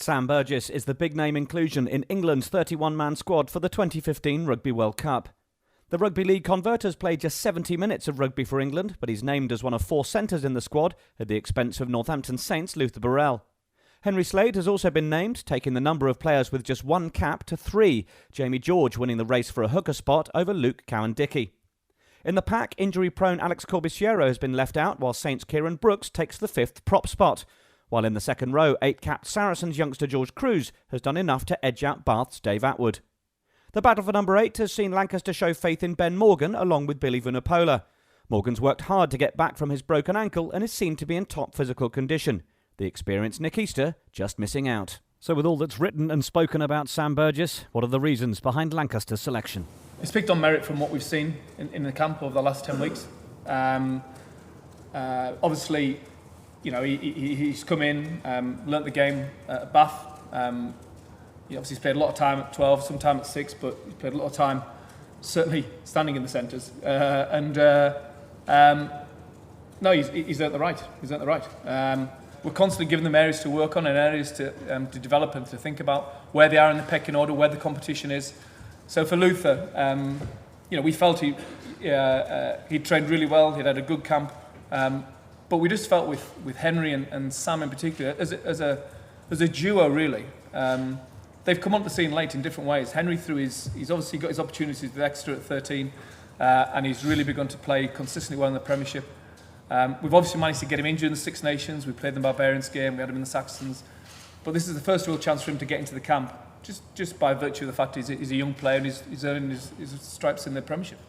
Sam Burgess is the big-name inclusion in England's 31-man squad for the 2015 Rugby World Cup. The Rugby League convert has played just 70 minutes of rugby for England, but he's named as one of 4 centres in the squad at the expense of Northampton Saints' Luther Burrell. Henry Slade has also been named, taking the number of players with just 1 cap to 3, Jamie George winning the race for a hooker spot over Luke Cowan-Dickey. In the pack, injury-prone Alex Corbisiero has been left out, while Saints' Kieran Brooks takes the 5th prop spot. While in the second row, 8-capped Saracens youngster George Cruz has done enough to edge out Bath's Dave Atwood. The battle for number 8 has seen Lancaster show faith in Ben Morgan along with Billy Vunipola. Morgan's worked hard to get back from his broken ankle and is seen to be in top physical condition. The experienced Nick Easter just missing out. So with all that's written and spoken about Sam Burgess, what are the reasons behind Lancaster's selection? It's picked on merit from what we've seen in the camp over the last 10 weeks. Obviously, you know, he's come in, learnt the game at Bath. He obviously played a lot of time at 12, some time at 6, but he's played a lot of time certainly standing in the centres. No, he's earned the right. He's earned the right. We're constantly giving them areas to work on and areas to develop and to think about where they are in the pecking order, where the competition is. So for Luther, you know, we felt he trained really well. He'd had a good camp. But we just felt with Henry and Sam in particular, as a duo really, they've come onto the scene late in different ways. Henry, he's obviously got his opportunities with Exeter at 13, and he's really begun to play consistently well in the Premiership. We've obviously managed to get him injured in the Six Nations. We played the Barbarians game, we had him in the Saxons. But this is the first real chance for him to get into the camp, just by virtue of the fact he's a young player and he's earning his stripes in the Premiership.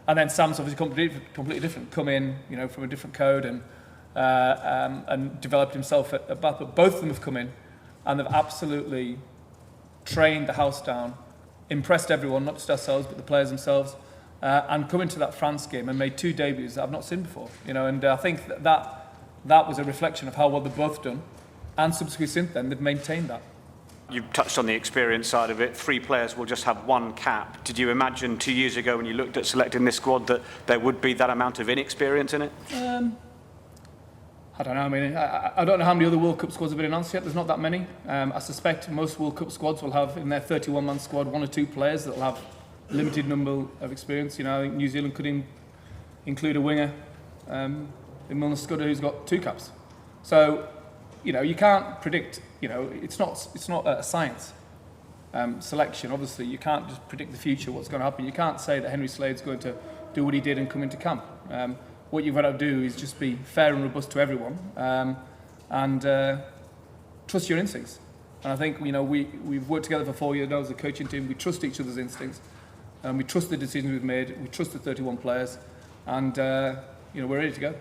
And then Sam's obviously completely different, come in, you know, from a different code and developed himself at Bath. But both of them have come in and they've absolutely trained the house down, impressed everyone, not just ourselves, but the players themselves, and come into that France game and made 2 debuts that I've not seen before. You know, and I think that was a reflection of how well they've both done, and subsequently since then they've maintained that. You've touched on the experience side of it. 3 players will just have 1 cap. Did you imagine 2 years ago when you looked at selecting this squad that there would be that amount of inexperience in it? I don't know. I mean, I don't know how many other World Cup squads have been announced yet. There's not that many. I suspect most World Cup squads will have in their 31-man squad 1 or 2 players that will have a limited number of experience. You know, I think New Zealand could include a winger in Milner Scudder who's got 2 caps. So, you know, you can't predict. You know, it's not a science selection. Obviously, you can't just predict the future, what's going to happen. You can't say that Henry Slade's going to do what he did and come into camp. What you've got to do is just be fair and robust to everyone, and trust your instincts. And I think, you know, we've worked together for 4 years now as a coaching team. We trust each other's instincts, and we trust the decisions we've made. We trust the 31 players, and you know, we're ready to go.